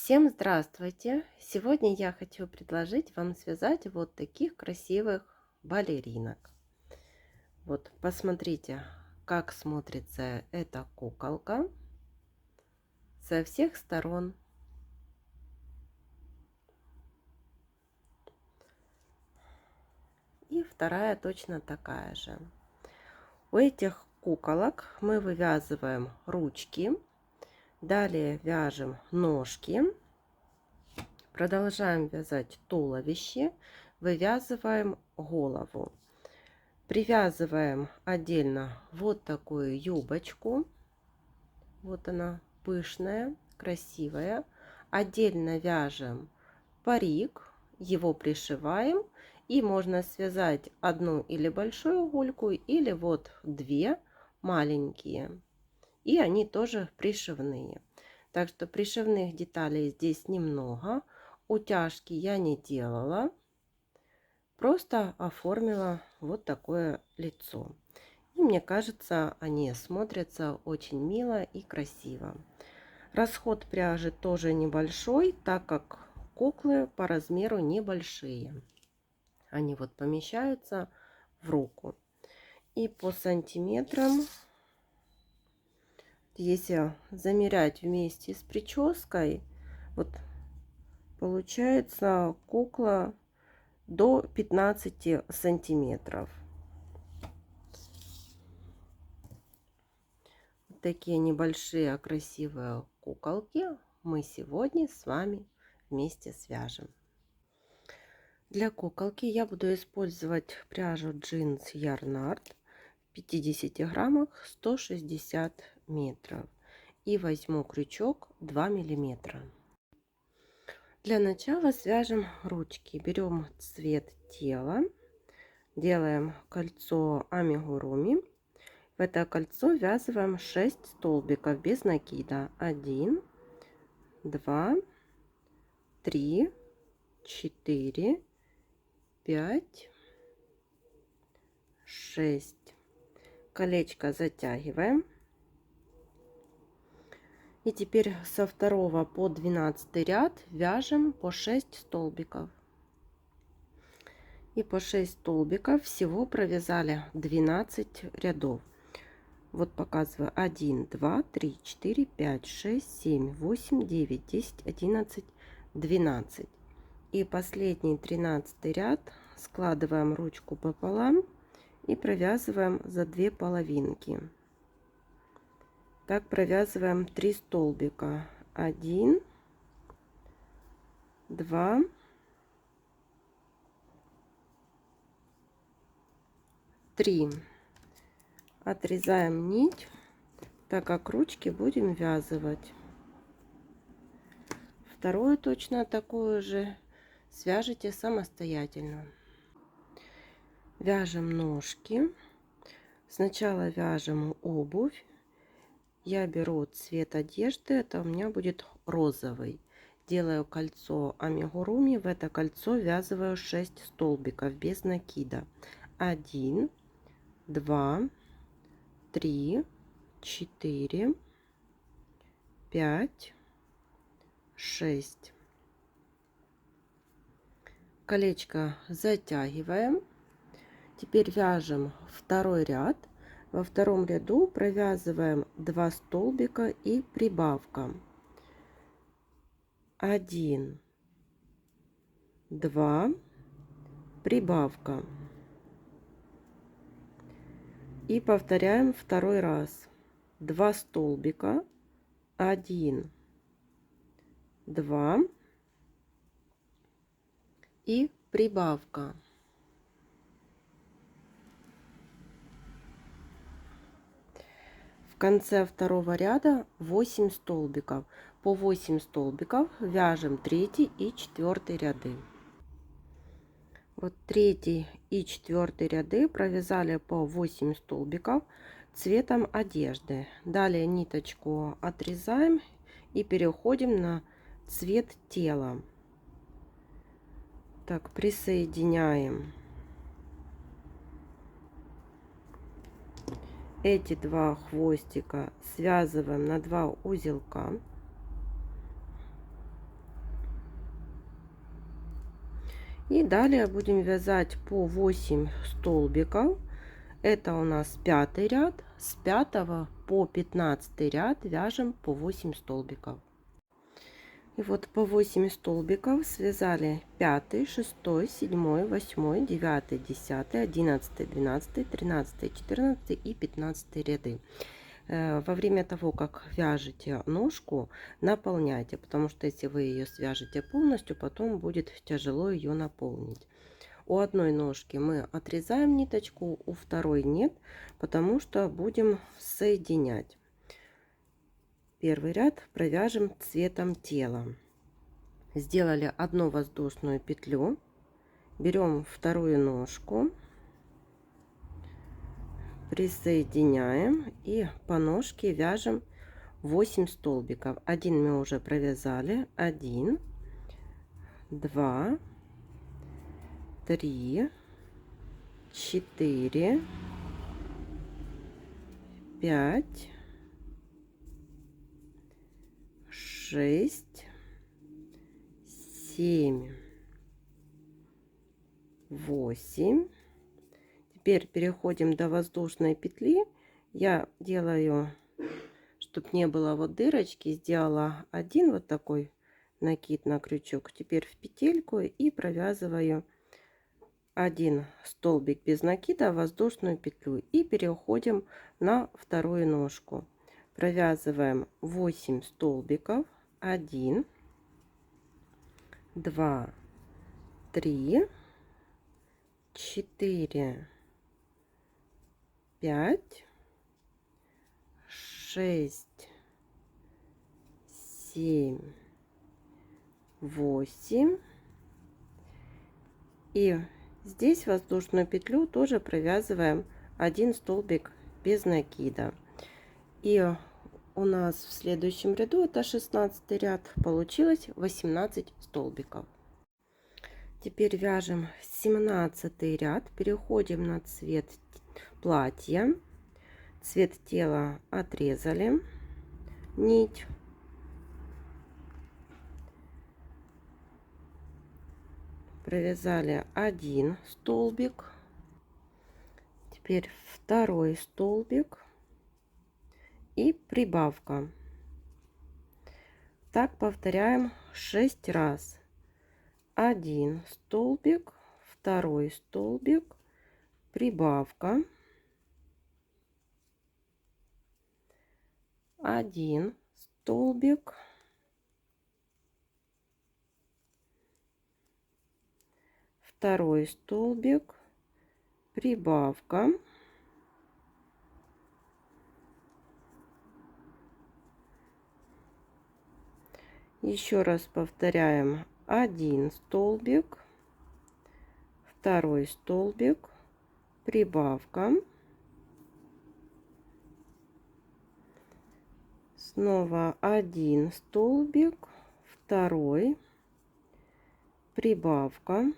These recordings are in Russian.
Всем здравствуйте! Сегодня я хочу предложить вам связать вот таких красивых балеринок. Вот посмотрите, как смотрится эта куколка со всех сторон. И вторая точно такая же. У этих куколок мы вывязываем ручки, далее вяжем ножки. Продолжаем вязать туловище, вывязываем голову. Привязываем отдельно вот такую юбочку. Вот она пышная, красивая. Отдельно вяжем парик, его пришиваем. И можно связать одну или большую гульку, или вот две маленькие. И они тоже пришивные. Так что пришивных деталей здесь немного. Утяжки я не делала. Просто оформила вот такое лицо. И мне кажется, они смотрятся очень мило и красиво. Расход пряжи тоже небольшой, так как куклы по размеру небольшие. Они вот помещаются в руку. И по сантиметрам, если замерять вместе с прической, вот получается кукла до 15 сантиметров. Такие небольшие красивые куколки мы сегодня с вами вместе свяжем. Для куколки я буду использовать пряжу джинс Ярнард в 50 граммах 160 метров. И возьму крючок 2 миллиметра. Для начала свяжем ручки. Берем цвет тела, делаем кольцо амигуруми. В это кольцо ввязываем 6 столбиков без накида. 1, 2, 3, 4, 5, 6. Колечко затягиваем. И теперь со 2 по 12 ряд вяжем по 6 столбиков. И по 6 столбиков всего провязали 12 рядов. Вот показываю: 1, 2, 3, 4, 5, 6, 7, 8, 9, 10, 11, 12. И последний 13 ряд складываем ручку пополам и провязываем за 2 половинки. Так провязываем 3 столбика. 1, 2, 3. Отрезаем нить, так как ручки будем ввязывать. Вторую точно такую же свяжите самостоятельно. Вяжем ножки. Сначала вяжем обувь. Я беру цвет одежды, это у меня будет розовый. Делаю кольцо амигуруми. В это кольцо ввязываю 6 столбиков без накида. 1, 2, 3, 4, 5, 6. Колечко затягиваем. Теперь вяжем второй ряд. Во втором ряду провязываем 2 столбика и прибавка. 1, 2, прибавка. И повторяем второй раз. 2 столбика, 1, 2 и прибавка. В конце второго ряда 8 столбиков. По 8 столбиков вяжем 3 и 4 ряды. Вот 3 и 4 ряды провязали по 8 столбиков цветом одежды. Далее ниточку отрезаем и переходим на цвет тела. Так, присоединяем эти 2 хвостика, связываем на 2 узелка. И далее будем вязать по 8 столбиков. Это у нас 5 ряд. С 5 по 15 ряд вяжем по 8 столбиков. И вот по 8 столбиков связали 5, 6, 7, 8, 9, 10, 11, 12, 13, 14 и 15 ряды. Во время того, как вяжете ножку, наполняйте, потому что если вы ее свяжете полностью, потом будет тяжело ее наполнить. У одной ножки мы отрезаем ниточку, у второй нет, потому что будем соединять. Первый ряд провяжем цветом тела. Сделали одну воздушную петлю, берем вторую ножку, присоединяем и по ножке вяжем 8 столбиков. Один мы уже провязали. 1, 2, 3, 4, 5, 6, 7, 8. Теперь переходим до воздушной петли. Я делаю, чтобы не было вот дырочки, сделала один вот такой накид на крючок. Теперь в петельку и провязываю один столбик без накида в воздушную петлю и переходим на вторую ножку. Провязываем 8 столбиков. 1, 2, 3, 4, 5, 6, 7, 8. И здесь воздушную петлю тоже провязываем один столбик без накида. И у нас в следующем ряду, это 16 ряд, получилось 18 столбиков. Теперь вяжем 17 ряд, переходим на цвет платья. Цвет тела отрезали нить. Провязали один столбик. Теперь второй столбик и прибавка. Так повторяем 6 раз. Один столбик, второй столбик, прибавка, один столбик, второй столбик, прибавка, еще раз повторяем, один столбик, второй столбик, прибавка, снова один столбик, второй, прибавка,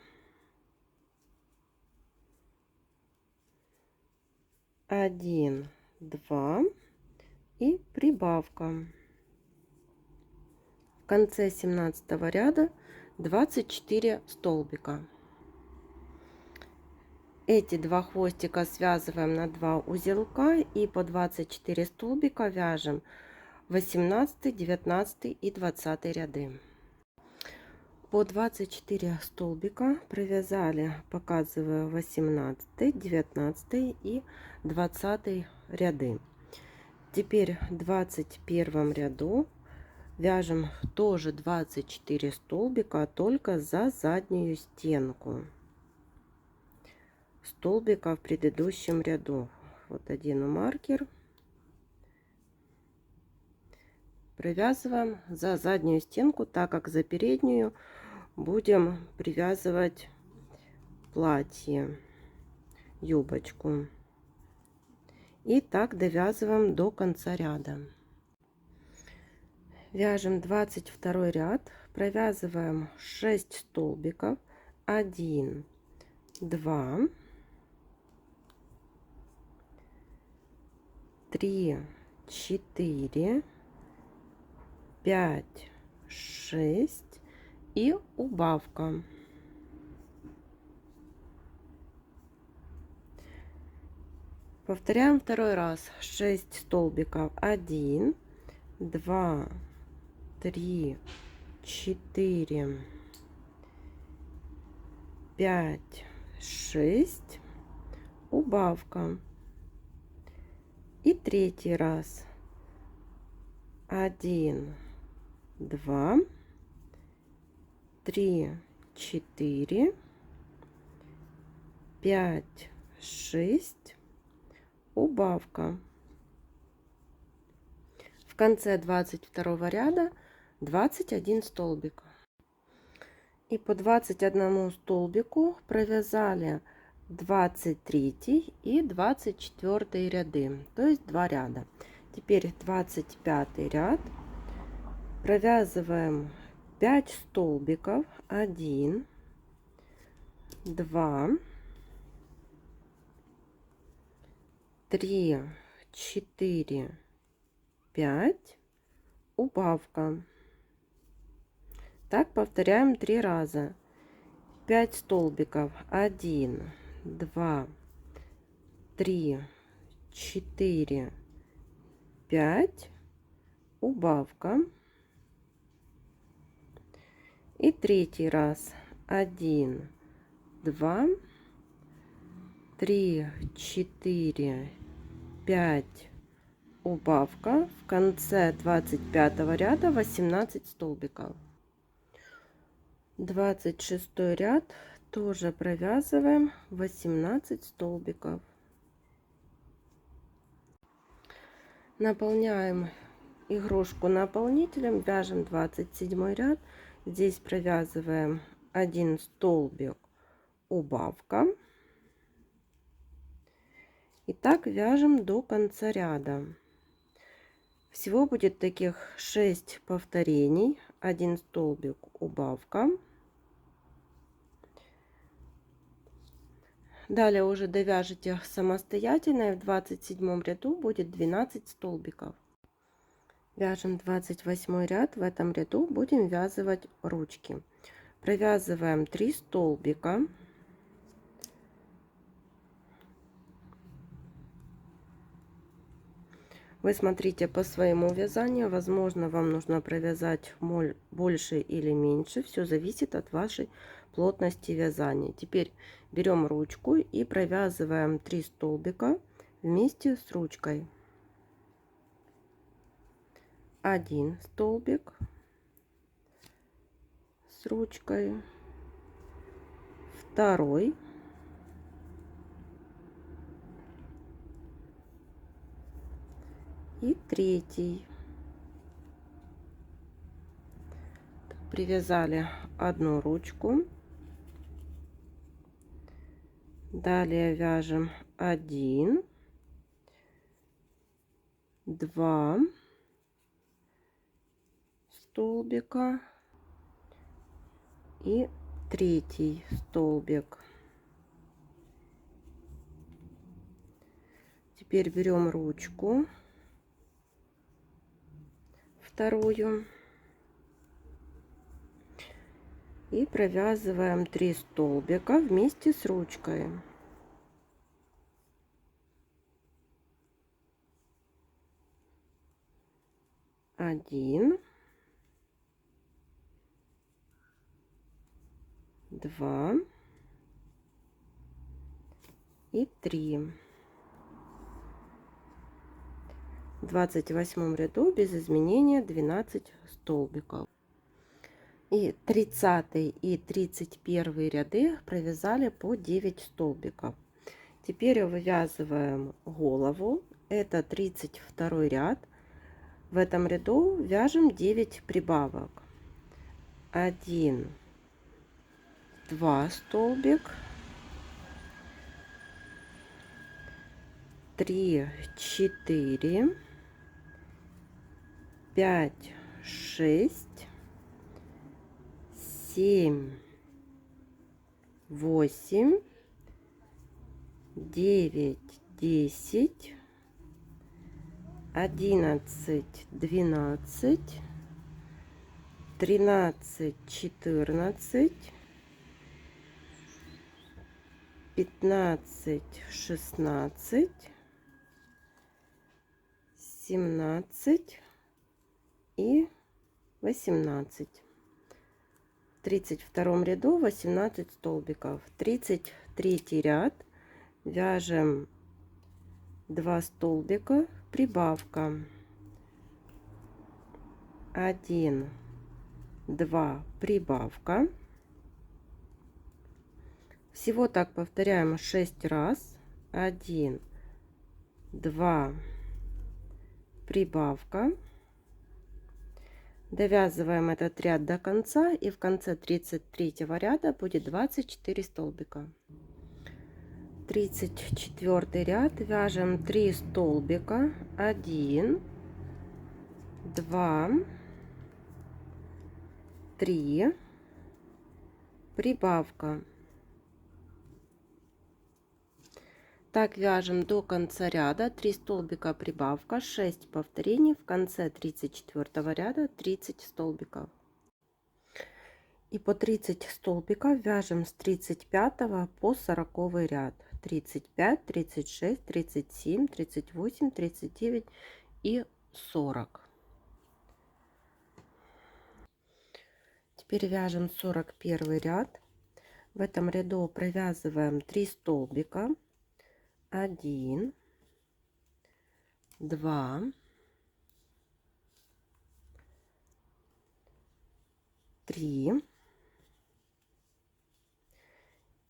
1, 2 и прибавка. В конце 17 ряда 24 столбика. Эти два хвостика связываем на 2 узелка и по 24 столбика вяжем 18, 19 и 20 ряды. По 24 столбика провязали, показываю, 18, 19 и 20 ряды. Теперь в 21 ряду вяжем тоже 24 столбика, только за заднюю стенку столбика в предыдущем ряду. Вот один маркер. Провязываем за заднюю стенку, так как за переднюю будем привязывать платье, юбочку. И так довязываем до конца ряда. Вяжем 22 ряд, провязываем 6 столбиков, 1, 2, 3, 4, 5, 6 и убавка. Повторяем второй раз. 6 столбиков. 1, 2, 3, 4, 5, 6. Убавка. И третий раз. 1, 2, 3, 4, 5, 6. Убавка. В конце 22 ряда 21 столбик. И по 21 столбику провязали 23 и 24 ряды, то есть 2 ряда. Теперь 25 ряд. Провязываем 5 столбиков. 1, 2, 3, 4, 5. Убавка. Так повторяем 3 раза. 5 столбиков. 1, 2, 3, 4, 5. Убавка. И третий раз. 1, 2, 3, 4, 5. Убавка. В конце 25 ряда 18 столбиков. 26 ряд тоже провязываем 18 столбиков. Наполняем игрушку наполнителем, вяжем 27 ряд. Здесь провязываем 1 столбик, убавка. И так вяжем до конца ряда. Всего будет таких 6 повторений. 1 столбик, убавка. Далее уже довяжете самостоятельно, и в 27 ряду будет 12 столбиков. Вяжем 28 ряд. В этом ряду будем вязывать ручки. Провязываем 3 столбика. Вы смотрите по своему вязанию. Возможно, вам нужно провязать больше или меньше. Все зависит от вашей плотности вязания. Теперь берем ручку и провязываем 3 столбика вместе с ручкой. 1 столбик с ручкой, 2, и 3. Привязали одну ручку. Далее вяжем 1, 2 столбика и 3 столбик. Теперь берем ручку, вторую, и провязываем 3 столбика вместе с ручкой. Один, 2 и 3. В 28 ряду без изменения 12 столбиков. И 30 и 31 ряды провязали по 9 столбиков. Теперь вывязываем голову. Это 32 ряд. В этом ряду вяжем 9 прибавок. 1, 2 столбик, 3, 4, 5, 6, 7, 8, 9, 10, 11, 12, 13, 14, 15, 16, 17 и 18. В 32 ряду 18 столбиков. 33 ряд. Вяжем 2 столбика, прибавка 1, 2, прибавка. Всего так повторяем 6 раз. 1, 2, прибавка. Довязываем этот ряд до конца, и в конце 33 ряда будет 24 столбика. 34 ряд. Вяжем 3 столбика. 1, 2, 3, прибавка. Так вяжем до конца ряда. 3 столбика, прибавка, 6 повторений. В конце 34 ряда 30 столбиков. И по 30 столбиков вяжем с 35 по 40 ряд. 35, 36, 37, 38, 39 и 40. Теперь вяжем 41 ряд. В этом ряду провязываем 3 столбика. 1, 2, 3.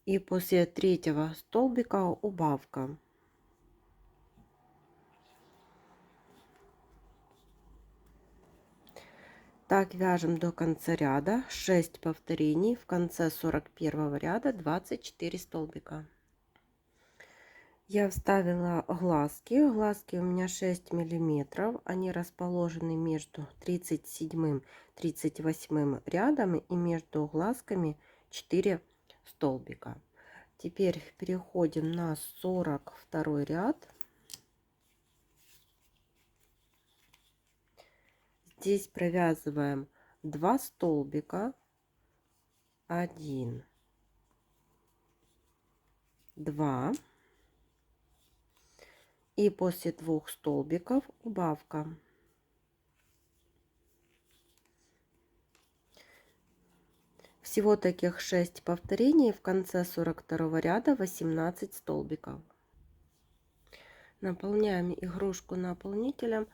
И после третьего столбика убавка. Так вяжем до конца ряда. 6 повторений. В конце 41 ряда 24 столбика. Я вставила глазки. Глазки у меня 6 миллиметров. Они расположены между 37 38 рядом, и между глазками 4 столбика. Теперь переходим на 42 ряд. Здесь провязываем 2 столбика. 1, 2. И после 2 столбиков убавка. Всего таких 6 повторений. В конце 42 ряда 18 столбиков. Наполняем игрушку наполнителем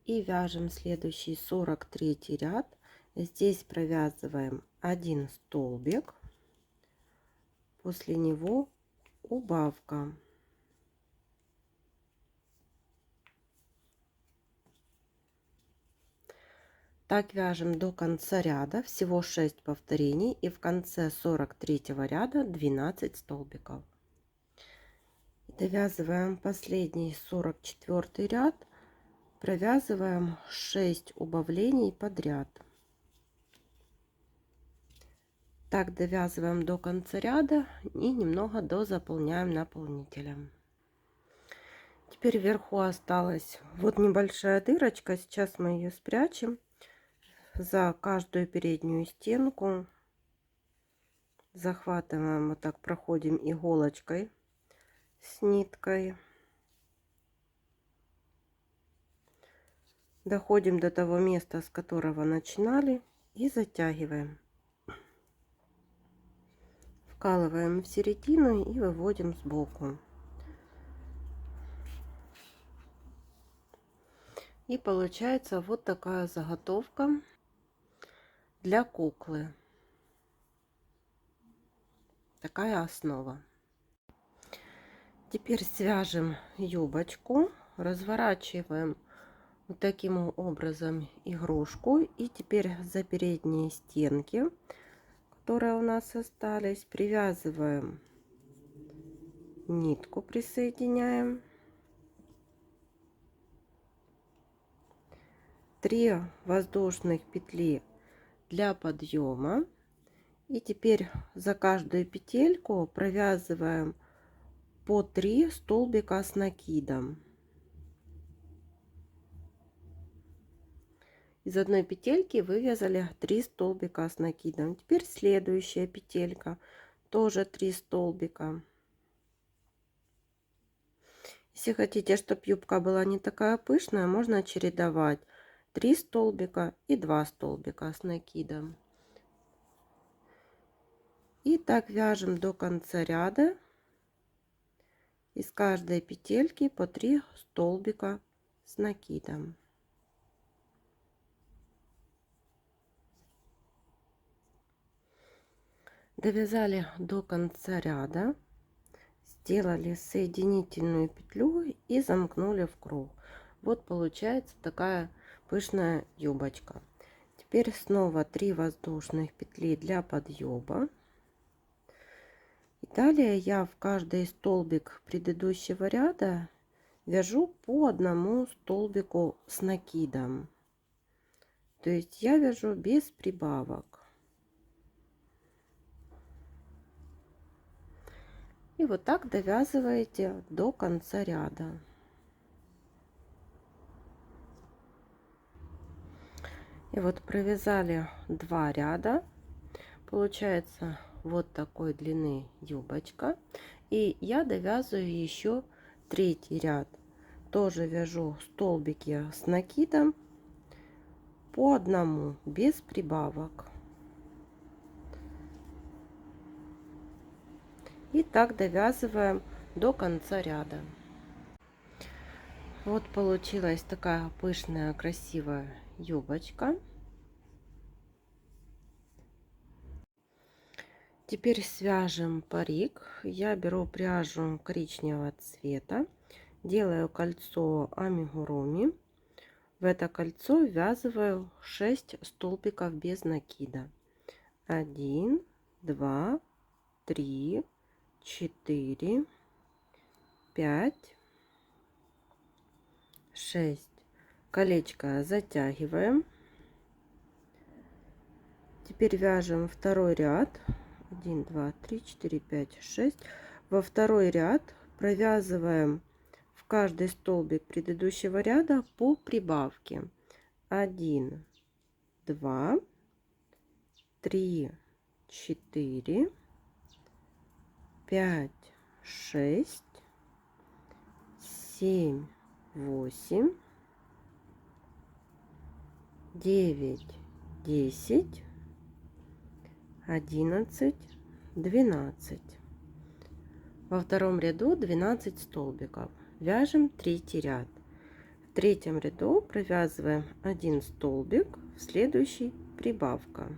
и вяжем следующий 43 ряд. Здесь провязываем 1 столбик. После него убавка. Так вяжем до конца ряда. Всего 6 повторений. И в конце 43 ряда 12 столбиков. Довязываем последний 44 ряд. Провязываем 6 убавлений подряд. Так довязываем до конца ряда и немного дозаполняем наполнителем. Теперь вверху осталась вот небольшая дырочка. Сейчас мы ее спрячем. За каждую переднюю стенку захватываем, вот так проходим иголочкой с ниткой. Доходим до того места, с которого начинали, и затягиваем. Вкалываем в середину и выводим сбоку. И получается вот такая заготовка для куклы. Такая основа. Теперь свяжем юбочку, разворачиваем вот таким образом игрушку. И теперь за передние стенки, которые у нас остались, привязываем нитку, присоединяем. 3 воздушных петли для подъема. И теперь за каждую петельку провязываем по 3 столбика с накидом. Из одной петельки вывязали 3 столбика с накидом. Теперь следующая петелька, тоже 3 столбика. Если хотите, чтобы юбка была не такая пышная, можно чередовать 3 столбика и 2 столбика с накидом. И так вяжем до конца ряда. Из каждой петельки по 3 столбика с накидом. Довязали до конца ряда, сделали соединительную петлю и замкнули в круг. Вот получается такая пышная юбочка. Теперь снова 3 воздушных петли для подъема. И далее я в каждый столбик предыдущего ряда вяжу по одному столбику с накидом. То есть я вяжу без прибавок. И вот так довязываете до конца ряда. И вот провязали 2 ряда. Получается вот такой длины юбочка. И я довязываю еще 3-й ряд. Тоже вяжу столбики с накидом по одному, без прибавок. И так довязываем до конца ряда. Вот получилась такая пышная, красивая юбочка. Теперь свяжем парик. Я беру пряжу коричневого цвета, делаю кольцо амигуруми. В это кольцо ввязываю 6 столбиков без накида. 1, 2, 3, 4, 5, 6. Колечко затягиваем. Теперь вяжем второй ряд. 1, 2, 3, 4, 5, 6. Во второй ряд провязываем в каждый столбик предыдущего ряда по прибавке. 1, 2, 3, 4, 5, 6, 7, 8, 9, 10, 11, 12. Во втором ряду 12 столбиков. Вяжем третий ряд. В третьем ряду провязываем 1 столбик, в следующий прибавка.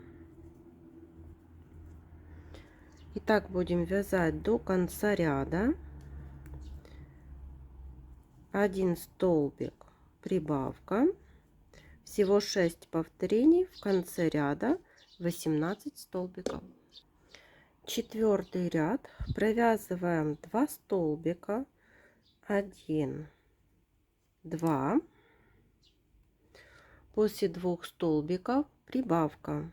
И так будем вязать до конца ряда. 1 столбик, прибавка. Всего 6 повторений, в конце ряда 18 столбиков. Четвертый ряд провязываем 2 столбика, 1, 2. После 2 столбиков прибавка.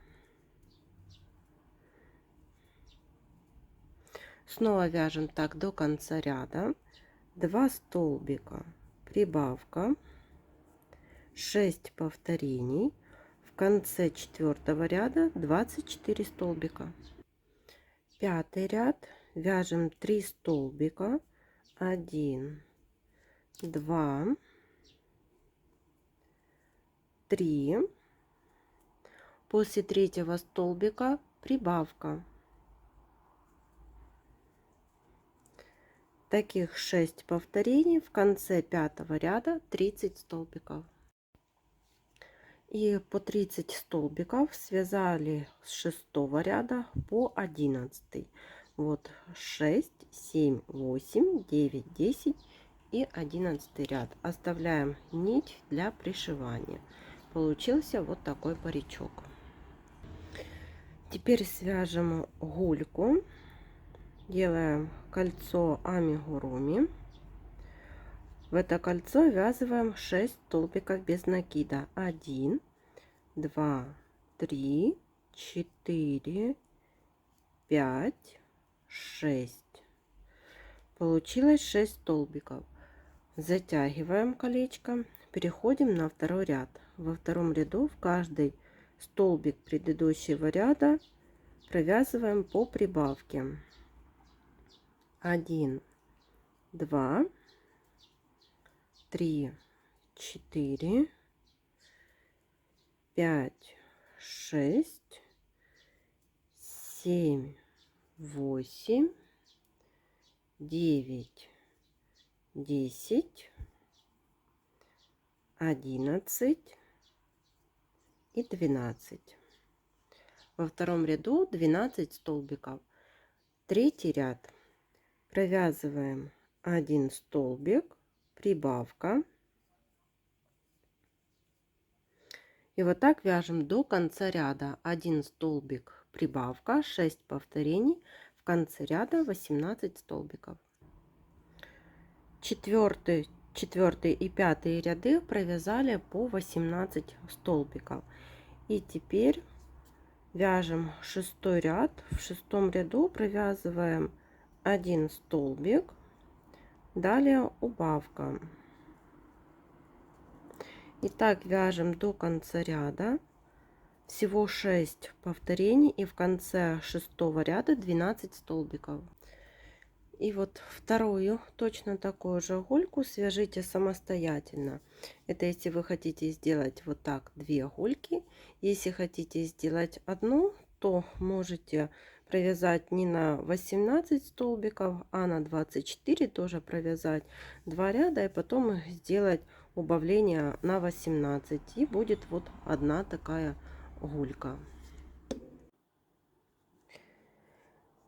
Снова вяжем так до конца ряда. 2 столбика, прибавка, 6 повторений. В конце четвертого ряда 24 столбика. Пятый ряд вяжем 3 столбика, 1, 2, 3. После третьего столбика прибавка. Таких 6 повторений. В конце пятого ряда 30 столбиков. И по 30 столбиков связали с 6 ряда по 11. Вот 6, 7, 8, 9, 10 и 11 ряд. Оставляем нить для пришивания. Получился вот такой паричок. Теперь свяжем гульку. Делаем кольцо амигуруми. В это кольцо ввязываем 6 столбиков без накида. 1, 2, 3, 4, 5, 6. Получилось 6 столбиков. Затягиваем колечко. Переходим на второй ряд. Во втором ряду в каждый столбик предыдущего ряда провязываем по прибавке. 1, 2, 3, 4, 5, 6, 7, 8, 9, 10, 11 и 12. Во втором ряду 12 столбиков. Третий ряд провязываем 1 столбик, прибавка. И вот так вяжем до конца ряда. 1 столбик, прибавка, 6 повторений. В конце ряда 18 столбиков. Четвертый и пятый ряды провязали по 18 столбиков. И теперь вяжем шестой ряд. В шестом ряду провязываем 1 столбик, далее убавка. И так вяжем до конца ряда. Всего 6 повторений, и в конце шестого ряда 12 столбиков. И вот вторую точно такую же гульку свяжите самостоятельно. Это если вы хотите сделать вот так 2 гульки. Если хотите сделать одну, то можете провязать не на 18 столбиков, а на 24, тоже провязать 2 ряда и потом сделать убавление на 18, и будет вот одна такая гулька.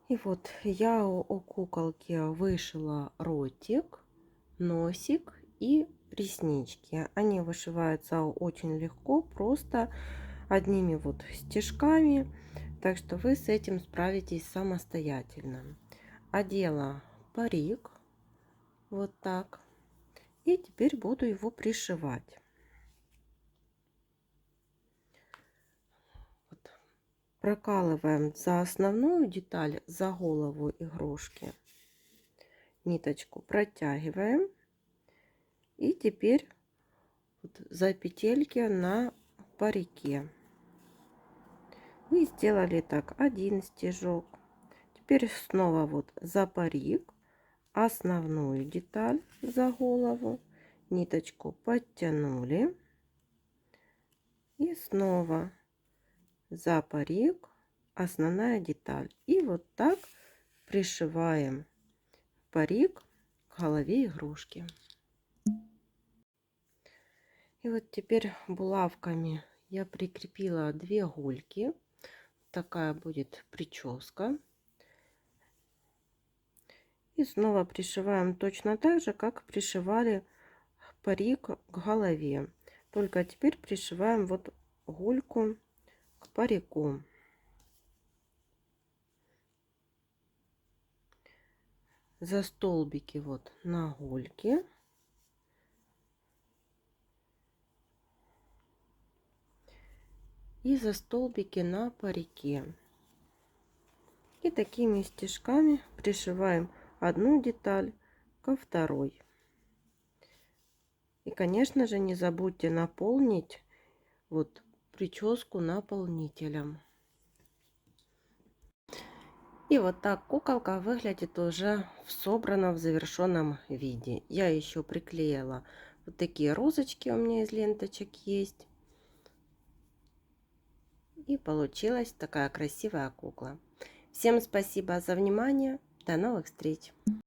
И вот я у куколки вышила ротик, носик и реснички. Они вышиваются очень легко, просто одними вот стежками. Так что вы с этим справитесь самостоятельно. Одела парик вот так. И теперь буду его пришивать. Вот. Прокалываем за основную деталь, за голову игрушки. Ниточку протягиваем. И теперь вот за петельки на парике. Мы сделали так 1 стежок. Теперь снова вот за парик, основную деталь за голову, ниточку подтянули. И снова за парик, основная деталь. И вот так пришиваем парик к голове игрушки. И вот теперь булавками я прикрепила 2 гульки. Такая будет прическа. И снова пришиваем точно так же, как пришивали парик к голове. Только теперь пришиваем вот гульку к парику. За столбики вот на гульке. И за столбики на парике. И такими стежками пришиваем одну деталь ко второй. И, конечно же, не забудьте наполнить вот прическу наполнителем. И вот так куколка выглядит уже в собранном, в завершенном виде. Я еще приклеила вот такие розочки, у меня из ленточек есть. И получилась такая красивая кукла. Всем спасибо за внимание. До новых встреч!